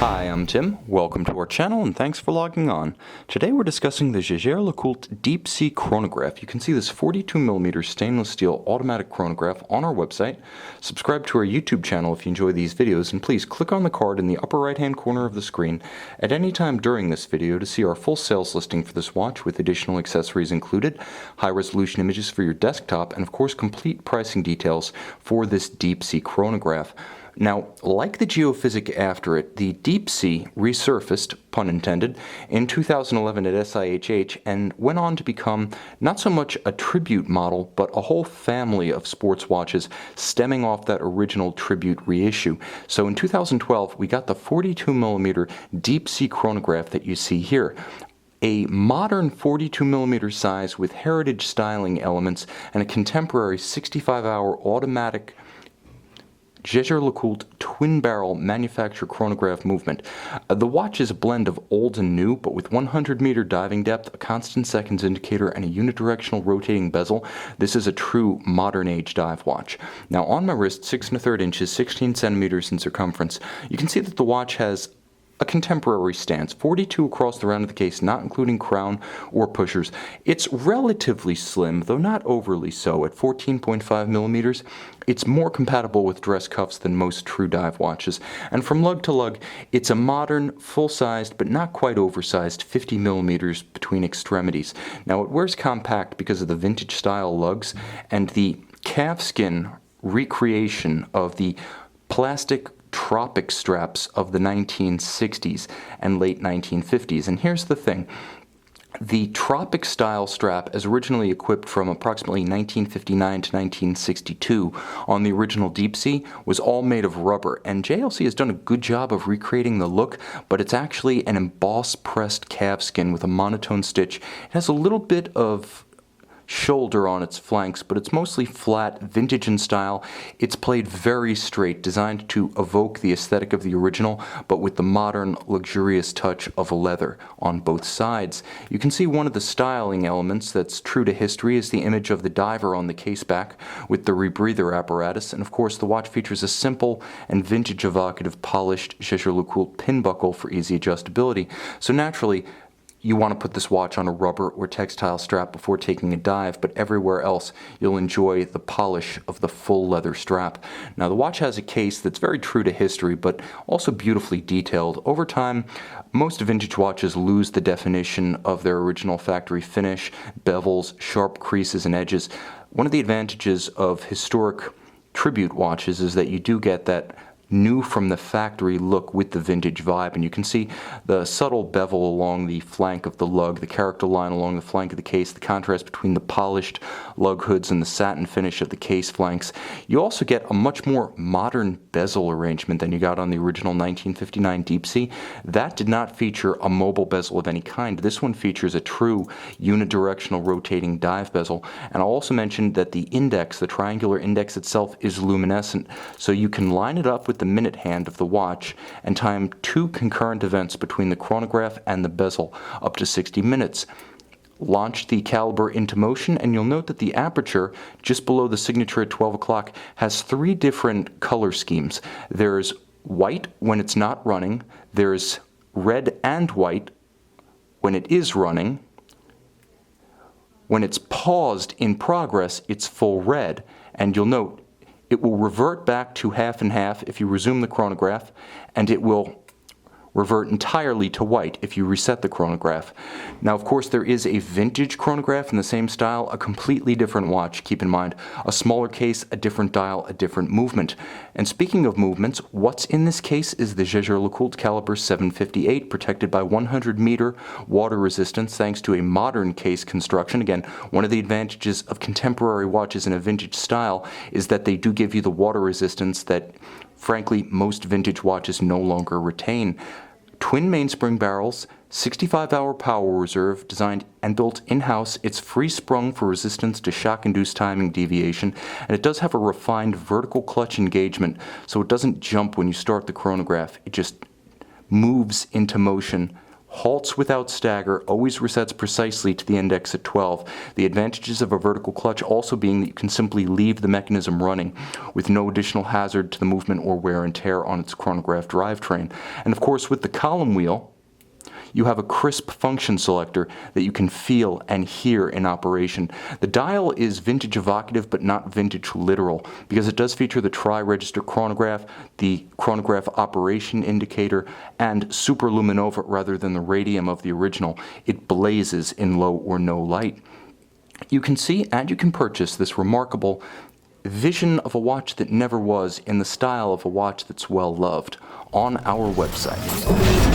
Hi, I'm Tim. Welcome to our channel and thanks for logging on. Today we're discussing the Jaeger-LeCoultre Deep Sea Chronograph. You can see this 42mm stainless steel automatic chronograph on our website. Subscribe to our YouTube channel if you enjoy these videos, and please click on the card in the upper right hand corner of the screen at any time during this video to see our full sales listing for this watch with additional accessories included, high resolution images for your desktop, and of course complete pricing details for this deep sea chronograph. Now, like the geophysic after it, the Deep Sea resurfaced, pun intended, in 2011 at SIHH and went on to become not so much a tribute model, but a whole family of sports watches stemming off that original tribute reissue. So in 2012, we got the 42mm Deep Sea chronograph that you see here. A modern 42mm size with heritage styling elements and a contemporary 65-hour automatic Jaeger-LeCoultre twin-barrel manufactured chronograph movement. The watch is a blend of old and new, but with 100-meter diving depth, a constant seconds indicator, and a unidirectional rotating bezel. This is a true modern-age dive watch. Now on my wrist, 6 1/3 inches, 16 centimeters in circumference, you can see that the watch has a contemporary stance, 42 across the round of the case, not including crown or pushers. It's relatively slim, though not overly so, at 14.5 millimeters. It's more compatible with dress cuffs than most true dive watches. And from lug to lug, it's a modern, full-sized, but not quite oversized 50 millimeters between extremities. Now it wears compact because of the vintage style lugs and the calfskin recreation of the plastic tropic straps of the 1960s and late 1950s. And here's the thing. The tropic style strap, as originally equipped from approximately 1959 to 1962 on the original Deep Sea, was all made of rubber, and JLC has done a good job of recreating the look, but it's actually an embossed pressed calfskin with a monotone stitch. It has a little bit of shoulder on its flanks, but it's mostly flat, vintage in style. It's played very straight, designed to evoke the aesthetic of the original, but with the modern, luxurious touch of leather on both sides. You can see one of the styling elements that's true to history is the image of the diver on the case back with the rebreather apparatus, and of course the watch features a simple and vintage evocative polished Jaeger-LeCoultre pin buckle for easy adjustability. So naturally, you want to put this watch on a rubber or textile strap before taking a dive, but everywhere else you'll enjoy the polish of the full leather strap. Now the watch has a case that's very true to history, but also beautifully detailed. Over time, most vintage watches lose the definition of their original factory finish, bevels, sharp creases and edges. One of the advantages of historic tribute watches is that you do get that new from the factory look with the vintage vibe, and you can see the subtle bevel along the flank of the lug, the character line along the flank of the case, the contrast between the polished lug hoods and the satin finish of the case flanks. You also get a much more modern bezel arrangement than you got on the original 1959 Deep Sea. That did not feature a mobile bezel of any kind. This one features a true unidirectional rotating dive bezel, and I'll also mention that the index, the triangular index itself, is luminescent, so you can line it up with the minute hand of the watch and time two concurrent events between the chronograph and the bezel up to 60 minutes. Launch the caliber into motion, and you'll note that the aperture just below the signature at 12 o'clock has three different color schemes. There's white when it's not running, there's red and white when it is running. When it's paused in progress, it's full red, and you'll note it will revert back to half and half if you resume the chronograph, and it will revert entirely to white if you reset the chronograph. Now, of course, there is a vintage chronograph in the same style, a completely different watch, keep in mind. A smaller case, a different dial, a different movement. And speaking of movements, what's in this case is the Jaeger-LeCoultre caliber 758, protected by 100-meter water resistance thanks to a modern case construction. Again, one of the advantages of contemporary watches in a vintage style is that they do give you the water resistance that, frankly, most vintage watches no longer retain. Twin mainspring barrels, 65-hour power reserve, designed and built in-house. It's free-sprung for resistance to shock-induced timing deviation, and it does have a refined vertical clutch engagement, so it doesn't jump when you start the chronograph. It just moves into motion halts without stagger, always resets precisely to the index at 12. The advantages of a vertical clutch also being that you can simply leave the mechanism running with no additional hazard to the movement or wear and tear on its chronograph drivetrain. And of course, with the column wheel, you have a crisp function selector that you can feel and hear in operation. The dial is vintage evocative but not vintage literal because it does feature the tri-register chronograph, the chronograph operation indicator, and superluminova rather than the radium of the original. It blazes in low or no light. You can see and you can purchase this remarkable vision of a watch that never was in the style of a watch that's well loved on our website.